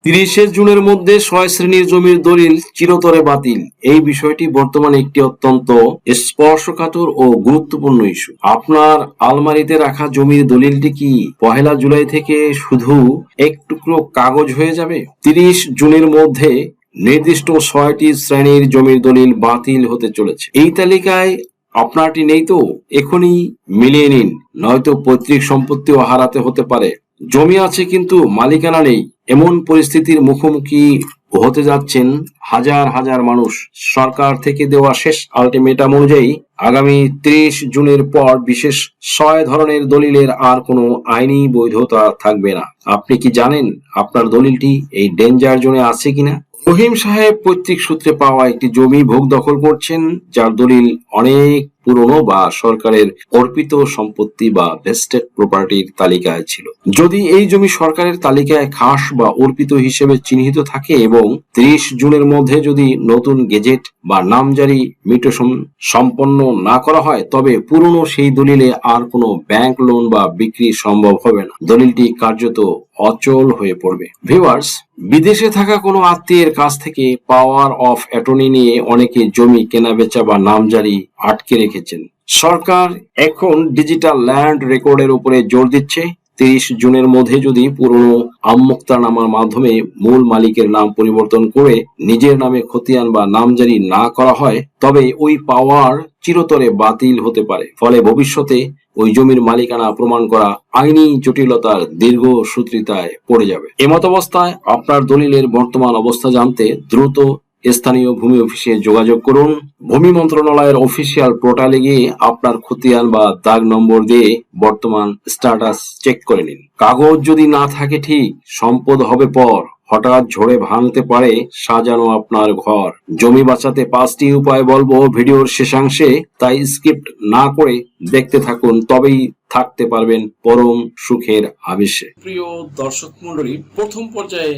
30 জুনের মধ্যে ৬ শ্রেণীর জমির দলিল চিরতরে বাতিল। এই বিষয়টি বর্তমানে একটি অত্যন্ত স্পর্শকাতর ও গুরুত্বপূর্ণ ইস্যু। আপনার আলমারিতে রাখা জমির দলিলটি কি ১ জুলাই থেকে শুধু এক টুকরো কাগজ হয়ে যাবে? 30 জুনের মধ্যে নির্দিষ্ট ৬টি শ্রেণীর জমির দলিল বাতিল হতে চলেছে। এই তালিকায় আপনারটি নেই তো? এখনই মিলিয়ে নিন, নয়তো পৈতৃক সম্পত্তিও হারাতে হতে পারে। জমি আছে কিন্তু মালিকানা নেই, এমন পরিস্থিতির মুখোমুখি হতে যাচ্ছেন হাজার হাজার মানুষ। সরকার থেকে দেওয়া শেষ আলটিমেটাম অনুযায়ী আগামী 30 জুনের পর বিশেষ ৬ ধরনের দলিলের আর কোনো আইনি বৈধতা থাকবে না। আপনি কি জানেন আপনার দলিলটি এই ডেঞ্জার জোনে আছে কিনা? রহিম সাহেব পৈতৃক সূত্রে পাওয়া একটি জমি ভোগ দখল করছেন, যার দলিল অনেক পুরনো বা সরকারের অর্পিত সম্পত্তি বা ভেস্টেড প্রপার্টির তালিকায় ছিল। যদি এই জমি সরকারের তালিকায় খাস বা অর্পিত হিসেবে চিহ্নিত থাকে এবং 30 জুনের মধ্যে যদি নতুন গেজেট বা নামজারি মিউটেশন সম্পন্ন না করা হয়, তবে পুরনো সেই দলিলে আর কোনো ব্যাংক লোন বা বিক্রি সম্ভব হবে না। দলিলটি কার্যত অচল হয়ে পড়বে। ভিউয়ার্স, বিদেশে থাকা কোনো আত্মীয়ের কাছ থেকে পাওয়ার অফ অ্যাটর্নি নিয়ে অনেকে জমি কেনাবেচা বা নামজারি আটকে রেখেছেন। সরকার এখন ডিজিটাল ল্যান্ড রেকর্ডের উপরে জোর দিচ্ছে। 30 জুনের মধ্যে যদি পুরনো আমমুক্তারনামার মাধ্যমে মূল মালিকের নাম পরিবর্তন করে নিজের নামে খতিয়ান বা নামজারি না করা হয়, তবে ওই পাওয়ার চিরতরে বাতিল হতে পারে। ফলে ভবিষ্যতে ওই জমির মালিকানা প্রমাণ করা আইনি জটিলতার দীর্ঘসূত্রিতায় পড়ে যাবে। এমতাবস্থায় আপনার দলিলের বর্তমান অবস্থা জানতে দ্রুত স্থানীয় ভূমি অফিসে যোগাযোগ করুন। ভূমি মন্ত্রণালয়ের অফিসিয়াল পোর্টালে গিয়ে আপনার খতিয়ান বা দাগ নম্বর দিয়ে বর্তমান স্ট্যাটাস চেক করে নিন। কাগজ যদি না থাকে ঠিক, সম্পদ হবে পর। হঠাৎ ঝড়ে ভাঙতে পারে সাজানো আপনার ঘর। জমি বাঁচাতে 5টি উপায় বলবো ভিডিওর শেষাংশে, তাই স্কিপ না করে দেখতে থাকুন, তবেই থাকতে পারবেন পরম সুখের আবেশে। প্রিয় দর্শক মন্ডলী, প্রথম পর্যায়ে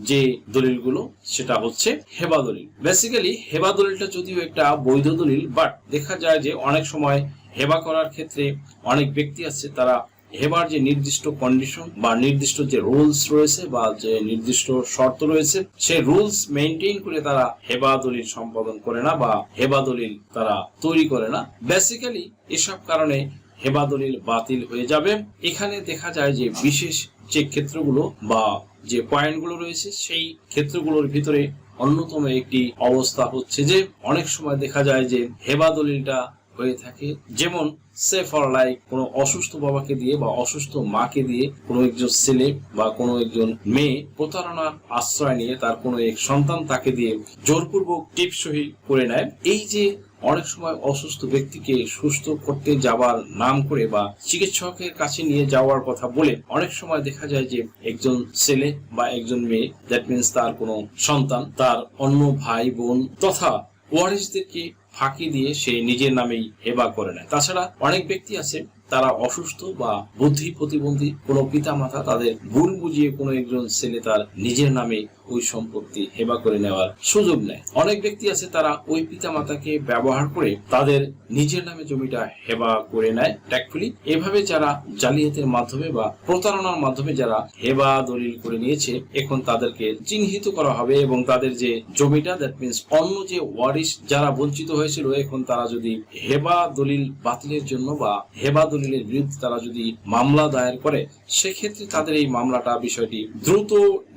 যে দলিলগুলো সেটা হচ্ছে হেবা দলিল। বেসিক্যালি হেবা দলিলটা যদিও একটা বৈধ দলিল, বাট দেখা যায় যে অনেক সময় হেবা করার ক্ষেত্রে অনেক ব্যক্তি আছে, তারা হেবার যে নির্দিষ্ট কন্ডিশন বা নির্দিষ্ট যে রুলস রয়েছে বা যে নির্দিষ্ট শর্ত রয়েছে, সেই রুলস মেইনটেইন করে তারা হেবা দলিল সম্পাদন করে না বা হেবা দলিল তারা তৈরি করে না। বেসিক্যালি এসব কারণে হেবা দলিল বাতিল হয়ে যাবে। এখানে দেখা যায় যে বিশেষ যে ক্ষেত্রগুলো বা যে পয়েন্টগুলো রয়েছে, সেই ক্ষেত্রগুলোর ভিতরে অন্যতম একটি অবস্থা হচ্ছে যে অনেক সময় দেখা যায় যে হেবা দলিলটা হয়ে থাকে, যেমন সে ফর লাইক কোনো অসুস্থ বাবাকে দিয়ে বা অসুস্থ মাকে দিয়ে কোনো একজন ছেলে বা কোনো একজন মেয়ে প্রতারণার আশ্রয় নিয়ে তার কোনো এক সন্তান তাকে দিয়ে জোরপূর্বক টিপসই করে নেয়। এই যে অনেক সময় অসুস্থ ব্যক্তিকে সুস্থ করতে যাওয়ার নাম করে বা চিকিৎসকের কাছে নিয়ে যাওয়ার কথা বলে অনেক সময় দেখা যায় যে একজন ছেলে বা একজন মেয়ে, দ্যাট মিনস তার কোনো সন্তান, তার অন্য ভাই বোন তথা ওয়ারিসদেরকে ফাঁকি দিয়ে সে নিজের নামেই হেবা করে নেয়। তাছাড়া অনেক ব্যক্তি আছে, তারা অসুস্থ বা বুদ্ধি প্রতিবন্ধী কোনো পিতা মাতা তাদের ভুল বুঝিয়ে কোনো একজন ছেলে তার নিজের নামে ওই সম্পত্তি হেবা করে নেওয়ার সুযোগ নেয়। অনেক ব্যক্তি আছে, তারা ওই পিতা মাতাকে ব্যবহার করে তাদের নিজের নামে জমিটা হেবা করে নেয় ট্যাক্টফুলি। এভাবে যারা জালিয়াতির মাধ্যমে বা প্রতারণার মাধ্যমে যারা হেবা দলিল করে নিয়েছে, এখন তাদেরকে চিহ্নিত করা হবে এবং তাদের যে জমিটা, দ্যাট মিনস অন্য যে ওয়ারিশ যারা বঞ্চিত হয়েছিল, এখন তারা যদি হেবা দলিল বাতিলের জন্য বা হেবা দলিলের বিরুদ্ধে তারা যদি মামলা দায়ের করে, সেক্ষেত্রে তাদের এই মামলাটা বিষয়টি দ্রুত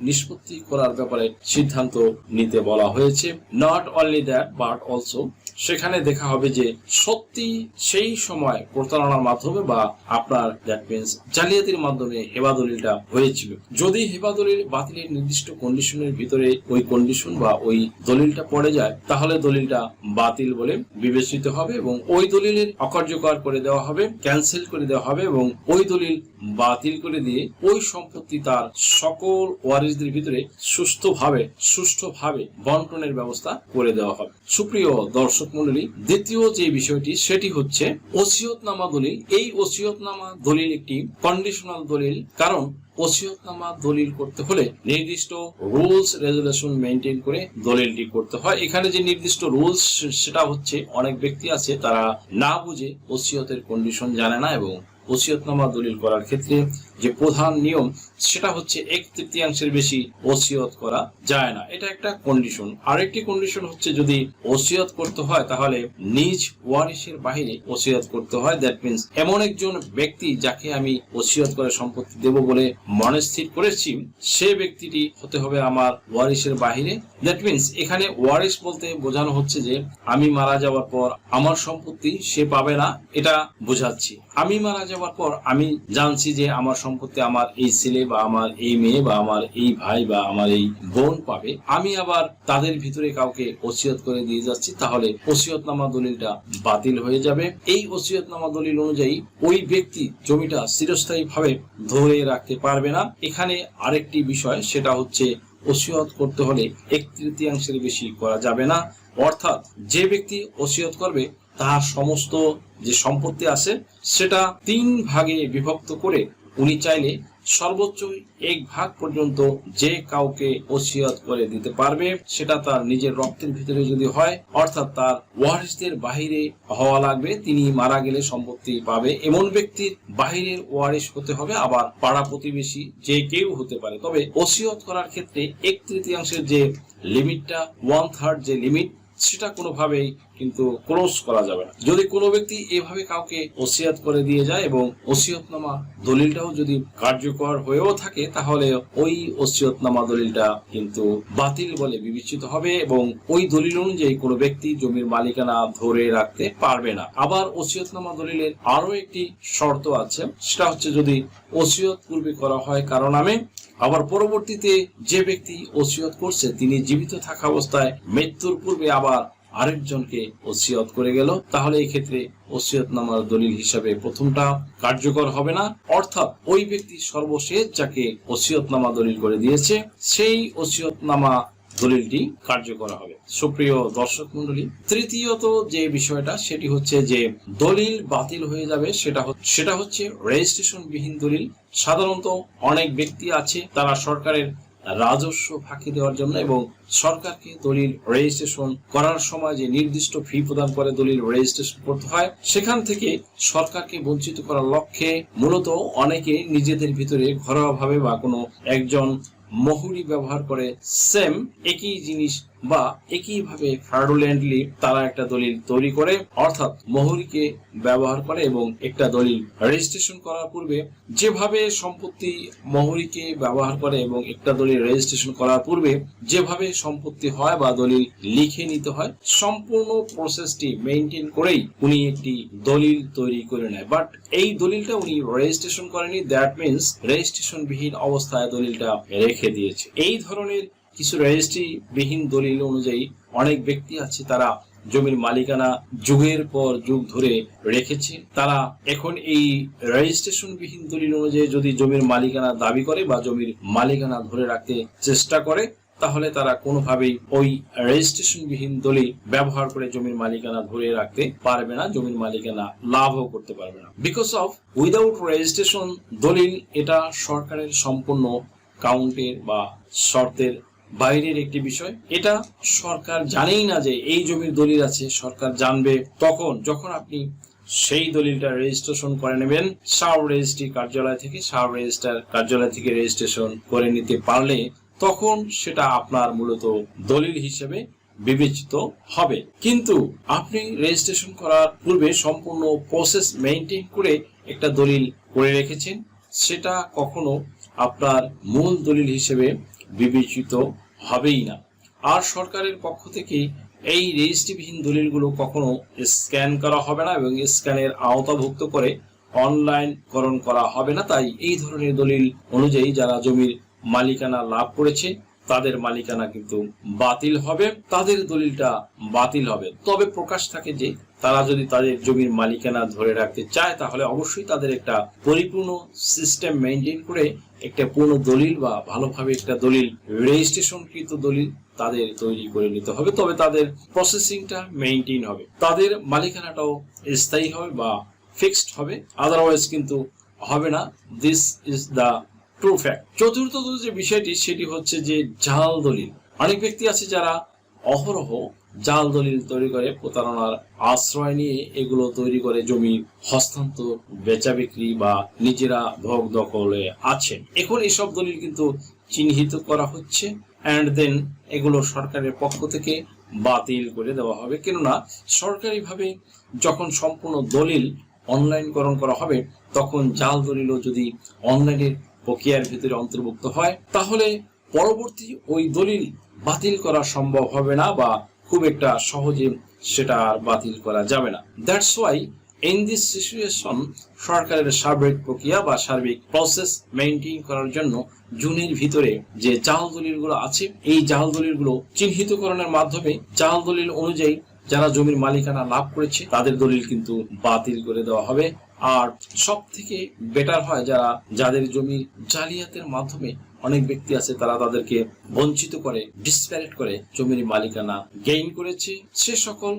নিষ্পত্তি করার ব্যাপারে সিদ্ধান্ত নিতে বলা হয়েছে। Not only that but also সেখানে দেখা হবে যে সত্যি সেই সময় প্রতারণার মাধ্যমে বা আপনার দ্যাট মিনস জালিয়াতির মাধ্যমে হেবা দলিলটা হয়েছিল। যদি হেবা দলিল বাতিলের নির্দিষ্ট কন্ডিশনের ভিতরে ওই কন্ডিশন বা ওই দলিলটা পড়ে যায়, তাহলে দলিলটা বাতিল বলে বিবেচিত হবে এবং ওই দলিলের অকার্যকর করে দেওয়া হবে, ক্যান্সেল করে দেওয়া হবে এবং ওই দলিল বাতিল করে দিয়ে ওই সম্পত্তি তার সকল ওয়ারিসদের ভিতরে সুষ্ঠুভাবে বন্টনের ব্যবস্থা করে দেওয়া হবে। সুপ্রিয় দর্শক মণ্ডলী, দ্বিতীয় যে বিষয়টি সেটি হচ্ছে ওসিয়তনামা দলিল। এই ওসিয়তনামা দলিল একটি কন্ডিশনাল দলিল, কারণ ওসিয়তনামা দলিল করতে হলে নির্দিষ্ট রুলস রেজুলেশন মেইনটেইন করে দলিলটি করতে হয়। এখানে যে নির্দিষ্ট রুলস সেটা হচ্ছে, অনেক ব্যক্তি আছে তারা না বুঝে ওসিয়তের কন্ডিশন জানে না এবং ওসিয়তনামা দলিল করার ক্ষেত্রে যে প্রধান নিয়ম সেটা হচ্ছে 1/3 বেশি ওসিয়ত করা যায় না, এটা একটা কন্ডিশন। আরেকটি কন্ডিশন হচ্ছে যদি ওসিয়ত করতে হয় তাহলে নিজ ওয়ারিশের বাইরে ওসিয়ত করতে হয়। দ্যাট মিন্স এমন একজন ব্যক্তি যাকে আমি ওসিয়ত করে সম্পত্তি দেব বলে মনস্থির করেছি, সে ব্যক্তিটি হতে হবে আমার ওয়ারিশের বাইরে। দ্যাট মিন্স এখানে ওয়ারিশ বলতে বোঝানো হচ্ছে যে আমি মারা যাওয়ার পর আমার সম্পত্তি সে পাবে না, এটা বোঝাচ্ছি। আমি মারা যাওয়ার পর আমি জানছি যে আমার সম্পত্তি আমার এই ছেলে বা আমার এই মেয়ে বা আমার এই ভাই বা আমার এই বোন পাবে, আমি আবার তাদের ভিতরে কাউকে ওসিয়ত করে দিয়ে যাচ্ছি, তাহলে ওসিয়তনামা দলিলটা বাতিল হয়ে যাবে। এই ওসিয়তনামা দলিল অনুযায়ী ওই ব্যক্তি জমিটা চিরস্থায়ী ভাবে ধরে রাখতে পারবে না। এখানে আরেকটি বিষয়, সেটা হচ্ছে ওসিয়ত করতে হলে 1/3 বেশি করা যাবে না। অর্থাৎ যে ব্যক্তি ওসিয়ত করবে তার সমস্ত যে সম্পত্তি আছে সেটা 3 ভাগে বিভক্ত করে উনি চাইলে সর্বোচ্চ 1 ভাগ পর্যন্ত যে কাউকে ওসিয়ত করে দিতে পারবে। সেটা তার নিজের রক্তের ভিতরে যদি হয়, অর্থাৎ তার ওয়ারিশদের বাহিরে হওয়া লাগবে, তিনি মারা গেলে সম্পত্তি পাবে এমন ব্যক্তির বাহিরের ওয়ারিশ হতে হবে, আবার পাড়া প্রতিবেশী যে কেউ হতে পারে। তবে ওসিয়ত করার ক্ষেত্রে 1/3 যে লিমিটটা, 1/3 যে লিমিট, সেটা কোনোভাবেই কিন্তু ক্রস করা যাবে না। যদি কোনো ব্যক্তি এভাবে কাউকে ওসিয়ত করে দিয়ে যায় এবং ওসিয়তনামা দলিলটাও যদি কার্যকর হয়েও থাকে, তাহলে ওই ওসিয়তনামা দলিলটা কিন্তু বাতিল বলে বিবেচিত হবে এবং ওই দলিল অনুযায়ী কোনো ব্যক্তি জমির মালিকানা ধরে রাখতে পারবে না। আবার ওসিয়তনামা দলিলের আরো একটি শর্ত আছে, সেটা হচ্ছে যদি ওসিয়ত পূর্বে করা হয় কারো নামে, আবার পরবর্তীতে যে ব্যক্তি ওসিয়ত করছে তিনি জীবিত থাকা অবস্থায় মৃত্যুর পূর্বে আবার আরেকজনকে ওসিয়ত করে গেল, তাহলে এই ক্ষেত্রে ওসিয়তনামার দলিল হিসাবে প্রথমটা কার্যকর হবে না। অর্থাৎ ওই ব্যক্তি সর্বশেষ যাকে ওসিয়তনামা দলিল করে দিয়েছে সেই ওসিয়তনামা দলিলটি কার্যকর হবে। সুপ্রিয় দর্শক মন্ডলী, তৃতীয়ত যে বিষয়টা সেটি হচ্ছে যে দলিল বাতিল হয়ে যাবে, সেটা হচ্ছে রেজিস্ট্রেশন বিহীন দলিল। সাধারণত অনেক ব্যক্তি আছে তারা সরকারের রাজস্ব ফাঁকি দেওয়ার জন্য এবং সরকারকে দলিল রেজিস্ট্রেশন করার সময় যে নির্দিষ্ট ফি প্রদান করে দলিল রেজিস্ট্রেশন করতে হয়, সেখান থেকে সরকারকে বঞ্চিত করার লক্ষ্যে মূলত অনেকে নিজেদের ভিতরে ঘরোয়াভাবে বা কোনো একজন মহুরি ব্যবহার করে সেম একই জিনিস বা একইভাবে ফ্রডুলেন্টলি তারা একটা দলিল তৈরি করে, অর্থাৎ মহুরিকে ব্যবহার করে এবং একটা দলিল রেজিস্ট্রেশন করার পূর্বে যেভাবে সম্পত্তি মহুরিকে ব্যবহার করে এবং একটা দলিল রেজিস্ট্রেশন করার পূর্বে যেভাবে সম্পত্তি হয় বা দলিল লিখে নিতে হয়, সম্পূর্ণ প্রসেসটি মেইনটেইন করেই উনি একটি দলিল তৈরি করে নেয়। বাট এই দলিলটা উনি রেজিস্ট্রেশন করেনি, দ্যাট মিন্স রেজিস্ট্রেশন বিহীন অবস্থায় দলিলটা রেখে দিয়েছে। এই ধরনের কিছু রেজিস্ট্রি বিহীন দলিল অনুযায়ী অনেক ব্যক্তি আছে তারা জমির মালিকানা যুগের পর যুগ ধরে রেখেছে। তারা এখন এই রেজিস্ট্রেশন বিহীন দলিল অনুযায়ী যদি জমির মালিকানা দাবি করে বা জমির মালিকানা ধরে রাখতে চেষ্টা করে, তাহলে তারা কোনোভাবেই ওই রেজিস্ট্রেশন বিহীন দলিল ব্যবহার করে জমির মালিকানা ধরে রাখতে পারবে না, জমির মালিকানা লাভও করতে পারবে না। বিকজ অফ উইদাউট রেজিস্ট্রেশন দলিল, এটা সরকারের সম্পূর্ণ কাউন্টের বা শর্তের বাইরের একটি বিষয়। এটা সরকার জানেই না যে এই জমির দলিল আছে, সরকার জানবে তখন যখন আপনি সেই দলিলটা রেজিস্ট্রেশন করে নেবেন সাব রেজিস্ট্রি কার্যালয় থেকে। সাব রেজিস্ট্রার কার্যালয় থেকে রেজিস্ট্রেশন করে নিতে পারলে তখন সেটা আপনার মূলত দলিল হিসেবে বিবেচিত হবে। কিন্তু আপনি রেজিস্ট্রেশন করার পূর্বে সম্পূর্ণ প্রসেস মেইনটেইন করে একটা দলিল করে রেখেছেন, সেটা কখনো আপনার মূল দলিল হিসেবে বিবেচিত হবেই না। আর সরকারের পক্ষ থেকে এই রেজিস্ট্রিবিহীন দলিলগুলো কখনো স্ক্যান করা হবে না এবং স্ক্যানের আওতাভুক্ত করে অনলাইনকরণ করা হবে না। তাই এই ধরনের দলিল অনুযায়ী যারা জমির মালিকানা লাভ করেছে তাদের মালিকানা কিন্তু বাতিল হবে, তাদের দলিলটা বাতিল হবে। তবে প্রকাশ থাকে যে তারা যদি তাদের জমির মালিকানা ধরে রাখতে চায় তাহলে অবশ্যই তাদের একটা পরিপূর্ণ সিস্টেম মেইনটেইন করে একটা পূর্ণ দলিল বা ভালোভাবে একটা দলিল রেজিস্ট্রেশনকৃত দলিল তাদের তৈরি করে নিতে হবে। তবে তাদের প্রসেসিংটা মেইনটেইন হবে, তাদের মালিকানাটাও স্থায়ী হবে বা ফিক্সড হবে, আদারওয়াইজ কিন্তু হবে না। This is the true fact. চতুর্থত যে বিষয়টি সেটি হচ্ছে যে জাল দলিল। অনেক ব্যক্তি আছে যারা অহরহ জাল দলিল তৈরি করে প্রতারণার আশ্রয় নিয়ে এগুলো তৈরি করে জমি হস্তান্তর, বেচা বিক্রি বা নিজেরা ভোগ দখলে আছেন। এখন এসব দলিল কিন্তু চিহ্নিত করা হচ্ছে অ্যান্ড দেন এগুলো সরকারের পক্ষ থেকে বাতিল করে দেওয়া হবে। কেননা সরকারিভাবে যখন সম্পূর্ণ দলিল অনলাইনকরণ করা হবে তখন জাল দলিলও যদি অনলাইনের প্রক্রিয়ার ভিতরে অন্তর্ভুক্ত হয় তাহলে পরবর্তী ওই দলিল বাতিল করা সম্ভব হবে না বা খুব একটা সহজে সেটা আর বাতিল করা যাবে না। That's why in this situation সরকারের সার্বিক প্রক্রিয়া বা সার্বিক প্রসেস মেইনটেইন করার জন্য জমির ভিতরে যে জাল দলিলগুলো আছে এই জাল দলিলগুলো চিহ্নিতকরণের মাধ্যমে জাল দলিল অনুযায়ী যারা জমির মালিকানা লাভ করেছে তাদের দলিল কিন্তু বাতিল করে দেওয়া হবে। আর সব থেকে বেটার হয় যাদের জমি জালিয়াতের মাধ্যমে অনেক ব্যক্তি আছে তারা তাদেরকে বঞ্চিত করে, ডিসপ্যারেট করে জমির মালিকানা গেইন করেছে, সে সকল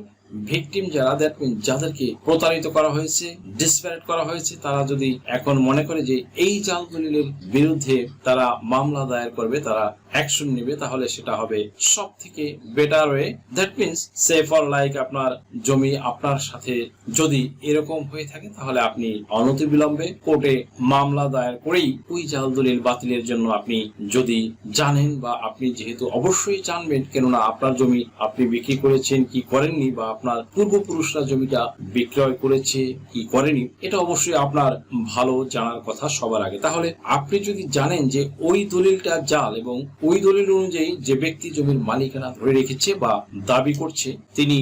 ভিকটিম যারা, দ্যাট মিন যাদেরকে প্রতারিত করা হয়েছে, ডিসপ্যারেট করা হয়েছে, তারা যদি এখন মনে করে যে এই জাল দলিলের বিরুদ্ধে তারা মামলা দায়ের করবে, তারা অ্যাকশন নেবে, তাহলে সেটা হবে সব থেকে better way. That means say for like আপনার জমি আপনার সাথে যদি এরকম হয়ে থাকে তাহলে আপনি অনতিবিলম্বে কোর্টে মামলা দায়ের করেই ওই জাল দলিল বাতিলের জন্য আপনি যদি জানেন বা আপনি যেহেতু অবশ্যই জানবেন, কেননা আপনার জমি আপনি বিক্রি করেছেন কি করেননি বা আপনার পূর্বপুরুষরা জমিটা বিক্রয় করেছে কি করেনি, এটা অবশ্যই আপনার ভালো জানার কথা সবার আগে। তাহলে আপনি যদি জানেন যে ওই দলিলটা জাল এবং ওই দলিল অনুযায়ী যে ব্যক্তি জমির মালিকানা ধরে রেখেছে বা দাবি করছে তিনি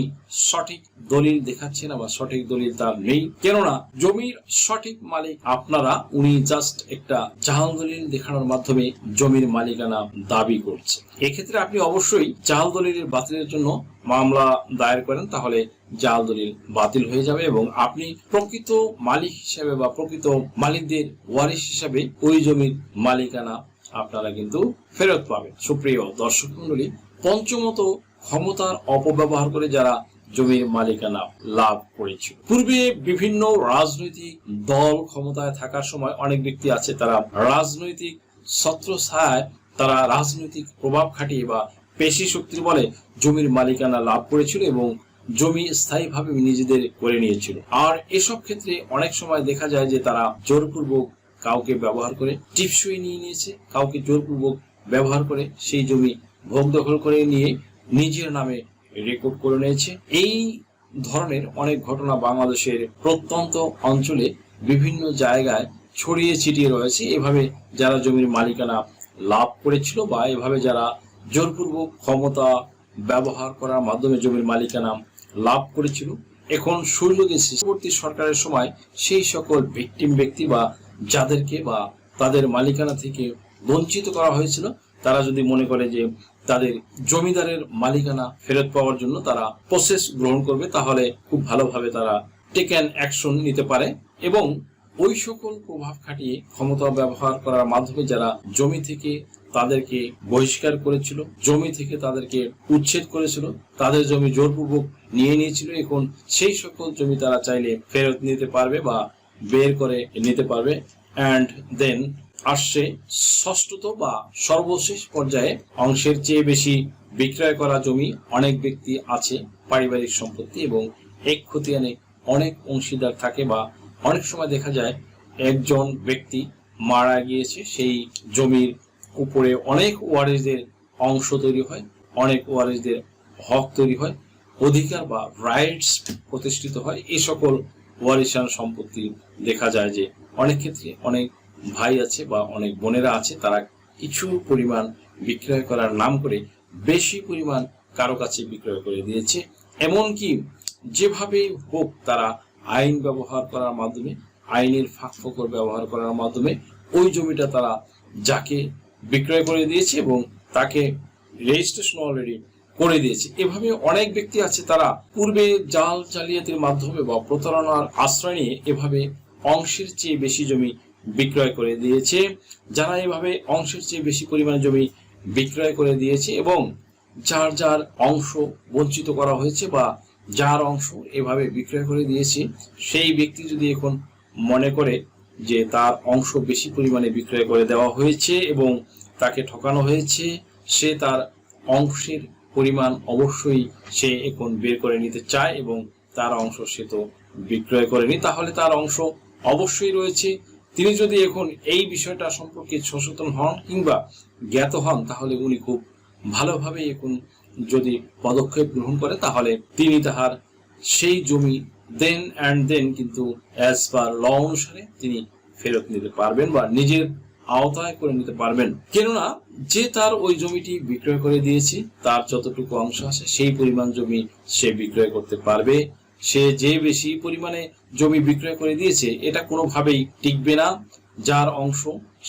সঠিক দলিল দেখাচ্ছে না বা সঠিক দলিল তার নেই, কেননা জমির সঠিক মালিক আপনারা, উনি জাস্ট একটা জাল দলিল দেখানোর মাধ্যমে জমির মালিকানা দাবি করছে। এক্ষেত্রে আপনি অবশ্যই জাল দলিলের বাতিলের জন্য মামলা দায়ের করেন, তাহলে জাল দলিল বাতিল হয়ে যাবে এবং আপনি প্রকৃত মালিক হিসেবে বা প্রকৃত মালিকদের ওয়ারিশ হিসেবে ওই জমির মালিকানা আপনারা কিন্তু ফেরত পাবেন। সুপ্রিয় দর্শক মন্ডলী, পঞ্চমত, ক্ষমতার অপব্যবহার করে যারা জমির মালিকানা লাভ করেছিল। পূর্বে বিভিন্ন রাজনৈতিক দল ক্ষমতায় থাকার সময় অনেক ব্যক্তি আছে তারা রাজনৈতিক ছত্রছায়ায় তারা রাজনৈতিক প্রভাব খাটিয়ে বা পেশি শক্তির বলে জমির মালিকানা লাভ করেছিল এবং জমি স্থায়ীভাবে নিজেদের করে নিয়েছিল। আর এসব ক্ষেত্রে অনেক সময় দেখা যায় যে তারা জোরপূর্বক কাউকে ব্যবহার করে টিপসই নিয়ে নিয়েছে, কাউকে জোরপূর্বক ব্যবহার করে সেই জমি ভোগ দখল করে নিয়ে নিজের নামে রেকর্ড করে নিয়েছে। এই ধরনের অনেক ঘটনা বাংলাদেশের প্রত্যন্ত অঞ্চলে বিভিন্ন জায়গায় ছড়িয়ে ছিটিয়ে রয়েছে। এভাবে যারা জমির মালিকানা লাভ করেছিল বা এভাবে যারা জোরপূর্বক ক্ষমতা ব্যবহার করার মাধ্যমে জমির মালিকানা লাভ করেছিল, এখন সুযোগে পরবর্তী সরকারের সময় সেই সকল ভিকটিম ব্যক্তি বা যাদেরকে বা তাদের মালিকানা থেকে বঞ্চিত করা হয়েছিল তারা যদি মনে করে যে তাদের জমিদারের মালিকানা ফেরত পাওয়ার জন্য তারা প্রসেস গ্রহণ করবে, তাহলে খুব ভালোভাবে তারা টেক অ্যান অ্যাকশন নিতে পারে এবং ওই সকল প্রভাব খাটিয়ে ক্ষমতা ব্যবহার করার মাধ্যমে যারা জমি থেকে তাদেরকে বহিষ্কার করেছিল, জমি থেকে তাদেরকে উচ্ছেদ করেছিল, তাদের জমি জোরপূর্বক নিয়ে নিয়েছিল, এখন সেই সকল জমি তারা চাইলে ফেরত নিতে পারবে বা বের করে নিতে পারবে। অ্যান্ড দেন আসছে ষষ্ঠত বা সর্বশেষ পর্যায়ে, অংশের চেয়ে বেশি বিক্রয় করা জমি। অনেক ব্যক্তি আছে পারিবারিক সম্পত্তি এবং এক খতিয়ানে অনেক অংশীদার থাকে বা অনেক সময় দেখা যায় একজন ব্যক্তি মারা গিয়েছে, সেই জমির উপরে অনেক ওয়ারিশদের অংশ তৈরি হয়, অনেক ওয়ারিশদের হক তৈরি হয়, অধিকার বা রাইটস প্রতিষ্ঠিত হয়। এই সকল ওয়ারিশান সম্পত্তি দেখা যায় যে অনেক ক্ষেত্রে অনেক ভাই আছে বা অনেক বোনেরা আছে তারা কিছু পরিমাণ বিক্রয় করার নাম করে বেশি পরিমাণ কারো কাছে বিক্রয় করে দিয়েছে। এমনকি যেভাবে হোক তারা আইন ব্যবহার করার মাধ্যমে, আইনের ফাঁকফোকর ব্যবহার করার মাধ্যমে ওই জমিটা তারা যাকে বিক্রয় করে দিয়েছে এবং তাকে রেজিস্ট্রেশন অলরেডি করে দিয়েছে। এভাবে অনেক ব্যক্তি আছে তারা পূর্বে জাল জালিয়াতির মাধ্যমে বা প্রতারণার আশ্রয় নিয়ে এভাবে অংশের চেয়ে বেশি জমি বিক্রয় করে দিয়েছে। যারা এভাবে অংশের চেয়ে বেশি পরিমাণে জমি বিক্রয় করে দিয়েছে এবং যার যার অংশ বঞ্চিত করা হয়েছে বা যার অংশ এভাবে বিক্রয় করে দিয়েছে, সেই ব্যক্তি যদি এখন মনে করে যে তার অংশ বেশি পরিমাণে বিক্রয় করে দেওয়া হয়েছে এবং তাকে ঠকানো হয়েছে, সে তার অংশের পরিমাণ অবশ্যই সে এখন বের করে নিতে চায় এবং তার অংশ সে তো বিক্রয় করেনি, তাহলে তার অংশ অবশ্যই রয়েছে। তিনি যদি এখন এই বিষয়টা সম্পর্কে সচেতন হন কিংবা জ্ঞাত হন, তাহলে উনি খুব ভালোভাবে এখন যদি পদক্ষেপ গ্রহণ করে, তাহলে তিনি তাহার সেই জমি দেন অ্যান্ড দেন কিন্তু অ্যাজ পার ল অনুসারে তিনি ফেরত নিতে পারবেন বা নিজের আওতায় করে নিতে পারবেন। কেননা যে তার ওই জমিটি বিক্রয় করে দিয়েছে, তার যতটুকু অংশ আছে সেই পরিমাণ জমি সে বিক্রয় করতে পারবে। সে যে বেশি পরিমাণে জমি বিক্রয় করে দিয়েছে, এটা কোনোভাবেই টিকবে না। যার অংশ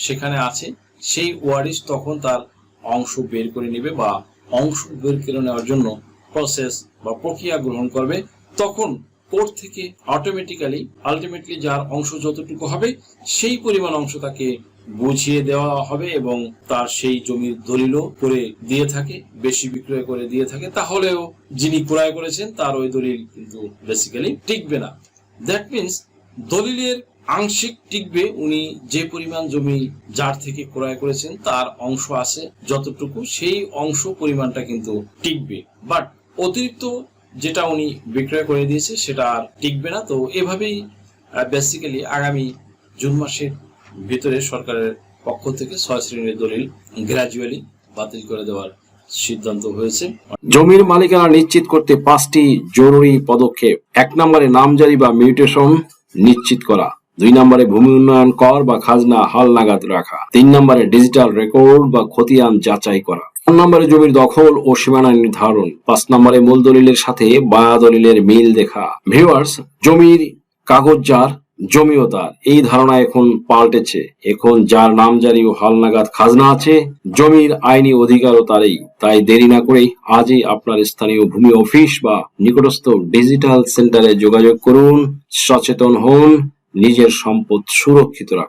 সেখানে আছে সেই ওয়ারিশ তখন তার অংশ বের করে নেবে বা অংশ বের করে নেওয়ার জন্য প্রসেস বা প্রক্রিয়া গ্রহণ করবে। তখন কোর্ট থেকে আলটিমেটলি যার অংশ যতটুকু হবে সেই পরিমাণ অংশ তাকে বুঝিয়ে দেওয়া হবে এবং তার সেই জমির দলিলও করে দিয়ে থাকে, বেশি বিক্রয় করে দিয়ে থাকে, তাহলেও যিনি ক্রয় করেছেন তার ওই দলিল কিন্তু বেসিক্যালি টিকবে না। দ্যাট মিনস দলিলের আংশিক টিকবে, উনি যে পরিমাণ জমি যার থেকে ক্রয় করেছেন তার অংশ আছে যতটুকু, সেই অংশ পরিমাণটা কিন্তু টিকবে, বাট অতিরিক্ত যেটা উনি বিক্রয় করে দিয়েছে সেটা আর টিকবে না। তো এভাবেই বেসিক্যালি আগামী জুন মাসের ভিতরে সরকারের পক্ষ থেকে 6 শ্রেণীর দলিল গ্র্যাজুয়ালি বাতিল করে দেওয়ার সিদ্ধান্ত হয়েছে। জমির মালিকানা নিশ্চিত করতে 5টি জরুরি পদক্ষেপ। 1 নম্বরে নামজারি বা মিউটেশন নিশ্চিত করা। 2 নম্বরে ভূমি উন্নয়ন কর বা খাজনা হালনাগাদ রাখা। 3 নম্বরে ডিজিটাল রেকর্ড বা খতিয়ান যাচাই করা। 4 নম্বরে জমির দখল ও সীমানা নির্ধারণ। 5 নম্বরে মূল দলিলের সাথে বায়া দলিলের মিল দেখা। ভিউয়ার্স, জমির কাগজজার জমিও তার, এই ধারণা এখন পাল্টেছে। এখন যার নামজারি ও হালনাগাদ খাজনা আছে, জমির আইনি অধিকারও তারই। তাই দেরি না করে আজই আপনার স্থানীয় ভূমি অফিস বা নিকটস্থ ডিজিটাল সেন্টারে যোগাযোগ করুন, সচেতন হন, নিজের সম্পদ সুরক্ষিত রাখুন।